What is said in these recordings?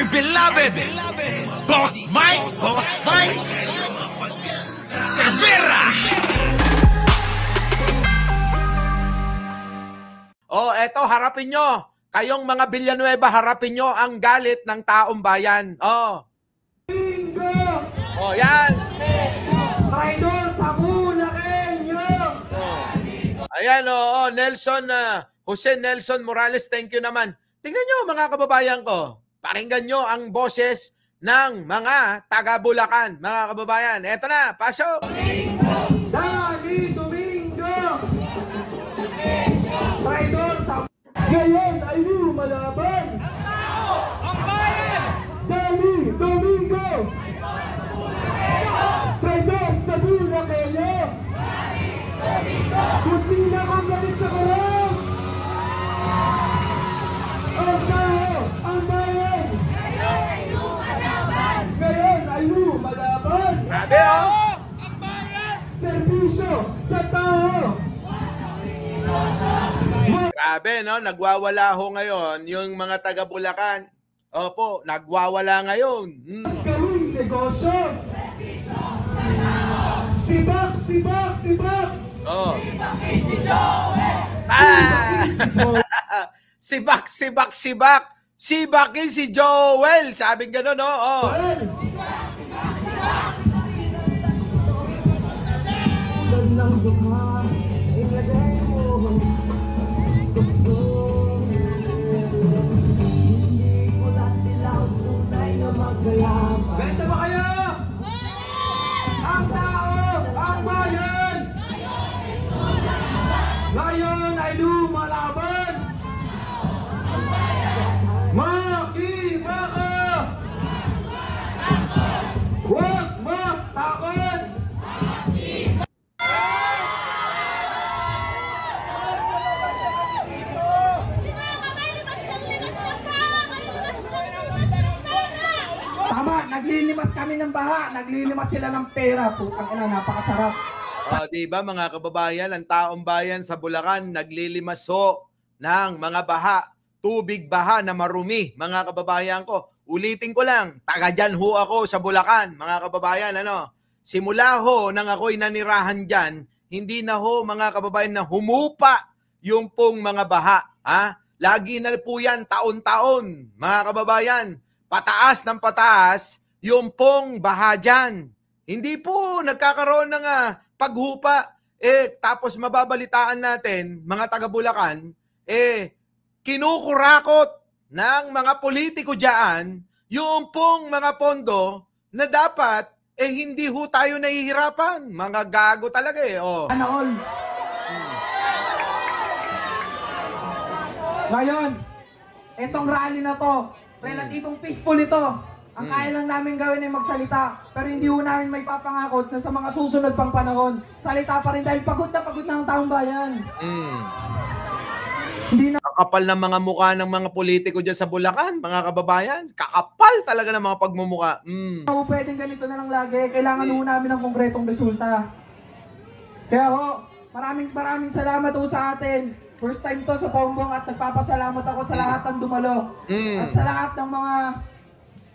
my beloved Boss Mike Severa. Oh, eto, harapin nyo. Kayong mga Villanueva, harapin nyo ang galit ng taong bayan. Oh. Bingo! Oh, yan. Traidor sa Bulakenyo! Ayan, oh, Nelson, Jose Nelson Morales, thank you naman. Tingnan nyo, mga kababayan ko. Pakinggan nyo ang boses ng mga taga-Bulacan, mga kababayan. Eto na, pasok! Dani Domingo! Traidor sa ngayon ay lumalaban! Ang bayan! Dani Domingo! Traidor sa Bulakenyo! Kusina kang galit sa kurang! Ang tao, ang bayan! Ngayon ay lumalaban! Grabe, oh! Serbisyo sa tao! Grabe, no? Nagwawala ho ngayon yung mga taga-Bulacan. Opo, nagwawala ngayon. Gawing negosyo! Sibak! Sibak! Sibak! Oh. Sibak, sibak, sibak. Sibakin si Joel. Sabing gano'n, no? Oh. Gandang dukha, ilagay mo. Hindi ko latilaw, tunay na magkalaban. Ganito ba kayo? Ang tao, ang bayan! Ngayon ay lumalaban! Makiba ka! Huwag matakot! Tama, naglilimas kami ng baha, naglilimas sila ng pera. Putang ina, napakasarap. Oh, di ba mga kababayan, ang taong bayan sa Bulacan naglilimas ho ng mga baha, tubig baha na marumi, mga kababayan ko. Ulitin ko lang, taga dyan ho ako sa Bulacan, mga kababayan, ano? Simula ho nang ako'y nanirahan dyan, hindi na ho mga kababayan na humupa yung pong mga baha. Ha? Lagi na po yan, taon-taon, mga kababayan. Pataas ng pataas yung pong baha dyan. Hindi po nagkakaroon ng paghupa. Tapos mababalitaan natin, mga taga-Bulacan, kinukurakot ng mga politiko dyan yung pong mga pondo na dapat hindi ho tayo nahihirapan. Mga gago talaga oh. Ano all? Ngayon, etong rally na to, relatibong peaceful ito. Ang kaya lang namin gawin ay magsalita. Pero hindi ho namin may papangakot na sa mga susunod pang panahon, salita pa rin dahil pagod na ang taong bayan. Hindi na Kakapal ng mga mukha ng mga politiko dyan sa Bulacan, mga kababayan. Kakapal talaga ng mga pagmumukha. ho pwedeng ganito na lang lagi. Kailangan ho namin ng konkretong resulta. Kaya ho, maraming salamat ho sa atin. First time to sa Pombong at nagpapasalamat ako sa lahat ng dumalo. At sa lahat ng mga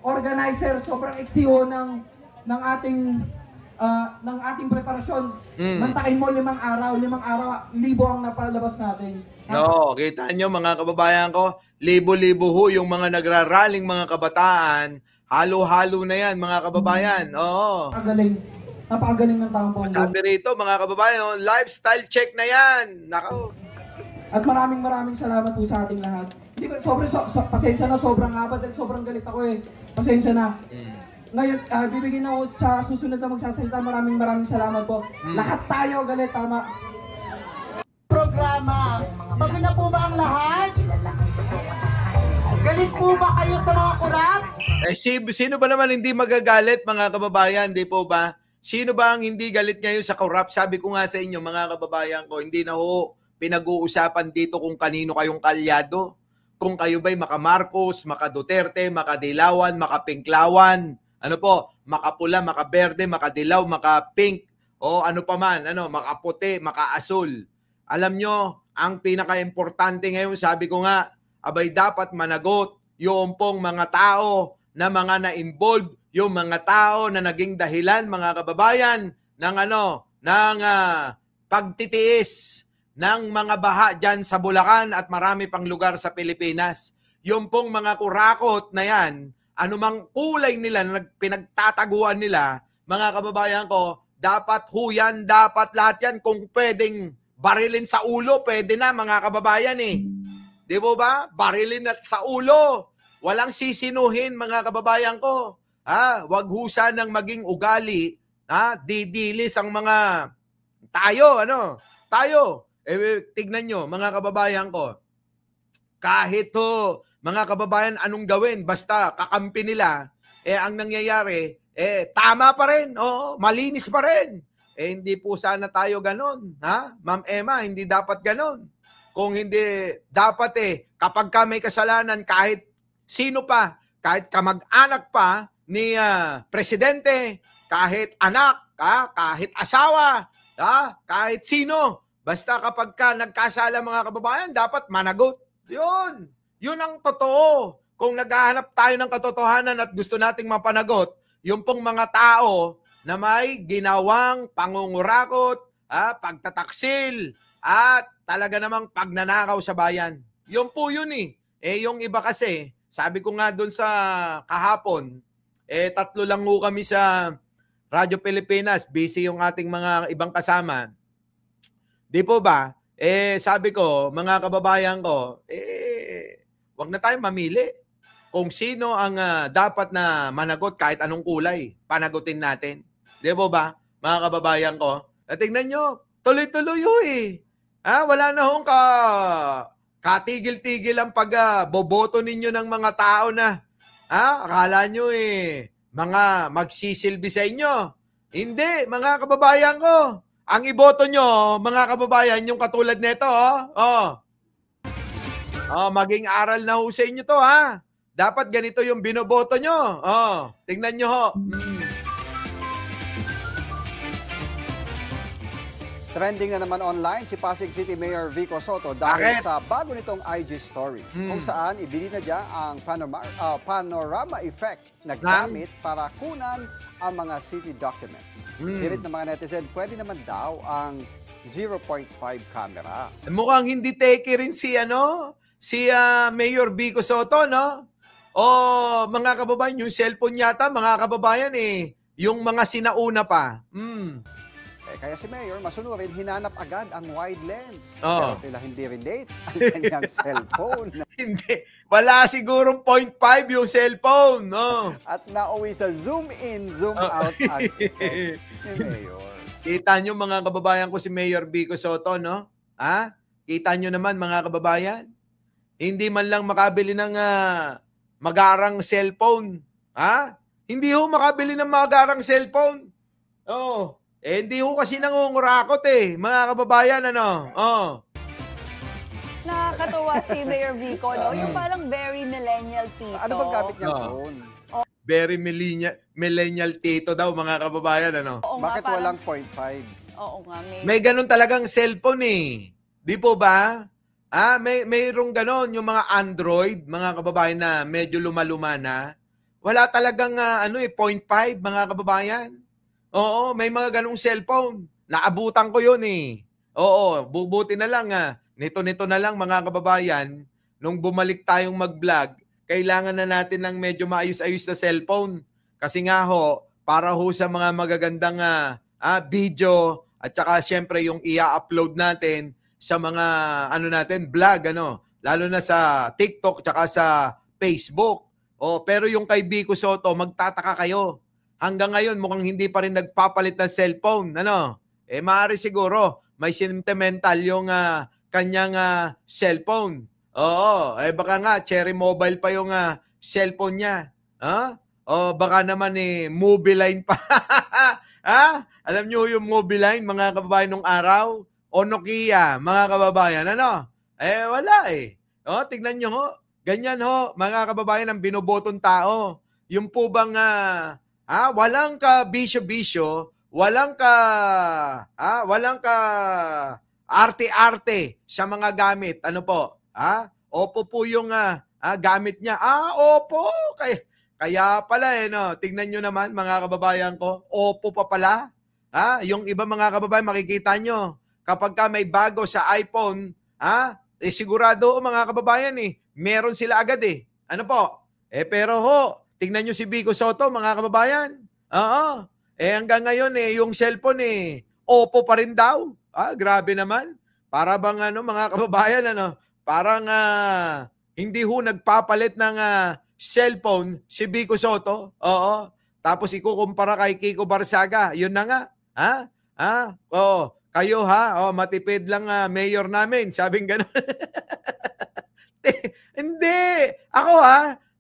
organizer, sobrang eksiho ng ating preparasyon. Mantakin mo 5 araw, 1,000 ang napalabas natin. No, kita nyo mga kababayan ko, libo-libo ho yung mga nagraraling mga kabataan. Halo-halo na yan mga kababayan. Oo. Napakagaling ng taong Pombong. Sabi rito mga kababayan, lifestyle check na yan. Nako. At maraming salamat po sa ating lahat. Hindi ko pasensya na, sobrang haba dahil sobrang galit ako Pasensya na. Ngayon, bibigyan ako sa susunod na magsasalita. Maraming salamat po. Lahat tayo galit, tama. Programa. Pagod na po ba ang lahat? Galit po ba kayo sa mga kurap? Sino ba naman hindi magagalit mga kababayan, di po ba? Sino ba ang hindi galit ngayon sa corrupt? Sabi ko nga sa inyo mga kababayan ko, hindi na ho pinag-uusapan dito kung kanino kayong kalyado. Kung kayo ba'y maka-Marcos, maka-Duterte, maka-Dilawan, maka-Pinklawan, ano po, makapula, makaberde, makadilaw, maka-pink, o ano pa man, makaputi, maka-asul. Alam nyo, ang pinaka-importante ngayon, sabi ko nga, abay dapat managot yung pong mga tao na mga na-involved, yung mga tao na naging dahilan, mga kababayan, ng pagtitiis ng mga baha dyan sa Bulacan at marami pang lugar sa Pilipinas. Yung pong mga kurakot na yan, anumang kulay nila na pinagtataguan nila, mga kababayan ko, dapat huyan, dapat lahat yan. Kung pwedeng barilin sa ulo, pwede na, mga kababayan eh. Di ba? Barilin at sa ulo. Walang sisinuhin, mga kababayan ko. Wag husa ng maging ugali. Didilis ang mga tayo. Tignan nyo, mga kababayan ko. Kahit mga kababayan, anong gawin? Basta kakampi nila, ang nangyayari, tama pa rin. Malinis pa rin. Hindi po sana tayo ganon. Ma'am Emma, hindi dapat ganon. Kung hindi, dapat kapag ka may kasalanan, kahit sino pa, kahit kamag-anak pa ni presidente, kahit anak, kahit asawa, kahit sino, basta kapag ka nagkasala, mga kababayan, dapat managot. Yun ang totoo. Kung naghahanap tayo ng katotohanan at gusto nating mapanagot, yung pong mga tao na may ginawang pangungurakot, pagtataksil, at talaga namang pagnanakaw sa bayan. Yun po yun yung iba kasi, sabi ko nga doon sa kahapon, 3 lang ho kami sa Radyo Pilipinas, busy yung ating mga ibang kasama. Di po ba? Sabi ko, mga kababayan ko, wag na tayong mamili. Kung sino ang dapat na managot kahit anong kulay, panagutin natin. Di po ba, mga kababayan ko? Tingnan nyo, tuloy-tuloy wala na hong katigil-tigil ang pagboboto ninyo ng mga tao na akala nyo mga magsisilbi sa inyo. Hindi, mga kababayan ko. Ang iboto nyo, mga kababayan, yung katulad nito, maging aral na ho sa inyo to, Dapat ganito yung binoboto nyo. Tingnan nyo ho. Trending na naman online si Pasig City Mayor Vico Soto dahil sa bago nitong IG story kung saan ibinida niya ang panorama effect na gamit para kunan ang mga city documents. Hirit ng mga netizen, pwede naman daw ang 0.5 camera. Mukhang hindi teki rin si Mayor Vico Soto, no? Mga kababayan, yung cellphone yata, mga kababayan yung mga sinauna pa. Kaya si Mayor, masunurin, hinanap agad ang wide lens. Pero tila hindi relate ang kanyang cellphone. Hindi. Wala sigurong 0.5 yung cellphone. At nauwi sa zoom in, zoom out ang effect ni Mayor. Kita nyo, mga kababayan ko, si Mayor Vico Soto, no? Kita nyo naman, mga kababayan. Hindi man lang makabili ng magarang cellphone. Hindi ho makabili ng magarang cellphone. Hindi ho kasi nangungurakot mga kababayan, Nakakatuwa si Mayor Vico, no? Yung parang very millennial tito. Ano bang gamit niyang phone? Very millennial tito daw, mga kababayan, Oo nga, Bakit parang, walang 0.5? Oo nga, May ganun talagang cellphone Di po ba? Mayroong ganon yung mga Android, mga kababayan na medyo luma-luma na. Wala talagang 0.5, mga kababayan. Oo, may mga ganong cellphone. Naabutan ko yun bubuti na lang nito na lang, mga kababayan, nung bumalik tayong mag-vlog, kailangan na natin ng medyo maayos-ayos na cellphone. Kasi nga para sa mga magagandang video at saka syempre yung i-upload natin sa mga vlog, lalo na sa TikTok tsaka sa Facebook. Pero yung kay Vico Soto, magtataka kayo. Hanggang ngayon, mukhang hindi pa rin nagpapalit ng cellphone. Maaari siguro, may sentimental yung kanyang cellphone. Baka nga, Cherry Mobile pa yung cellphone niya. Baka naman Movie Line pa. Alam niyo yung Movie Line, mga kababayan, nung araw? O Nokia, mga kababayan, wala tignan nyo ganyan mga kababayan, ang binobotong tao. Yung po bang walang ka bisyo-bisyo, walang ka arte-arte sa mga gamit. Opo po yung Gamit niya. Oppo. Kaya pala no. Tingnan nyo naman mga kababayan ko. Oppo pa pala. Yung iba mga kababayan, makikita nyo. Kapag ka may bago sa iPhone, sigurado mga kababayan meron sila agad Ano po? Pero tingnan nyo si Vico Soto mga kababayan. Oo. Hanggang ngayon yung cellphone Oppo pa rin daw. Grabe naman. Para bang mga kababayan parang hindi nagpapalit ng cellphone si Vico Soto. Oo. Tapos ikukumpara kay Kiko Barsaga. Yun na nga. Kayo matipid lang mayor namin. Sabing gano'n. Hindi. Ako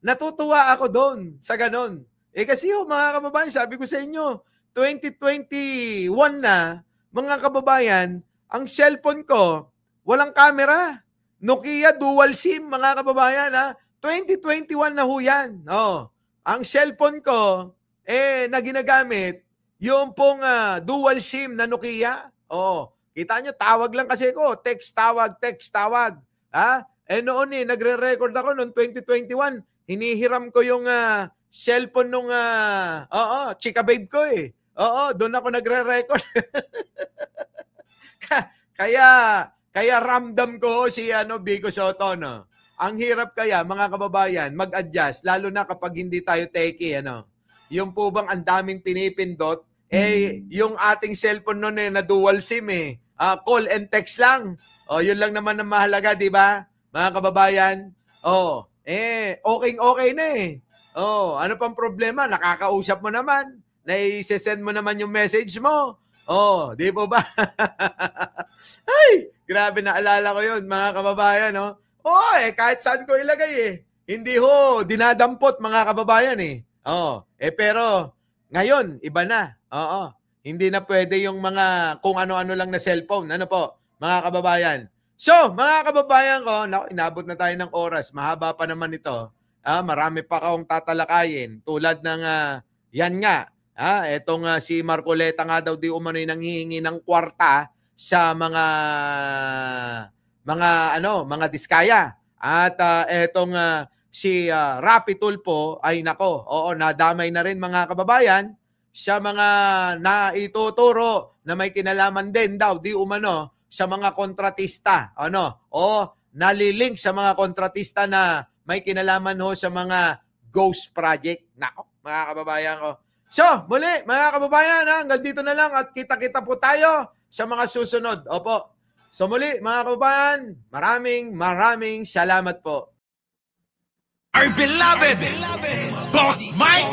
natutuwa ako doon sa gano'n. Kasi mga kababayan, sabi ko sa inyo, 2021 na, mga kababayan, ang cellphone ko, walang camera. Nokia dual SIM, mga kababayan 2021 na ho yan. Ang cellphone ko, na ginagamit, yung pong dual SIM na Nokia. Kita nyo, tawag lang kasi ko. Text, tawag. Noon nagre-record ako noong 2021. Hinihiram ko yung cellphone nung chika babe ko doon ako nagre-record. Kaya ramdam ko si Vico Soto Ang hirap kaya mga kababayan mag-adjust lalo na kapag hindi tayo techie Yung po bang ang daming pinipindot yung ating cellphone noon na dual SIM call and text lang. Yun lang naman ang mahalaga, di ba? Mga kababayan. Okay na ano pang problema? Nakakausap mo naman. Naisesend mo naman yung message mo. Di po ba? Ay, grabe, naalala ko yun, mga kababayan, kahit saan ko ilagay Hindi dinadampot, mga kababayan pero, ngayon, iba na. Hindi na pwede yung mga kung ano-ano lang na cellphone. Ano po, mga kababayan? So, mga kababayan ko, inabot na tayo ng oras. Mahaba pa naman ito. Marami pa akong tatalakayin. Tulad ng, yan nga, etong si Marcoleta nga daw di umano'y nanghihingi ng kwarta sa mga diskaya. At etong si Rapi Tulfo ay nadamay na rin mga kababayan sa mga naituturo na may kinalaman din daw di umano sa mga kontratista. Nalilink sa mga kontratista na may kinalaman sa mga ghost project. Mga kababayan ko. So, muli, mga kababayan, hanggang dito na lang at kita-kita po tayo sa mga susunod. Opo. So, muli, mga kababayan, maraming salamat po. Our beloved Boss Mike!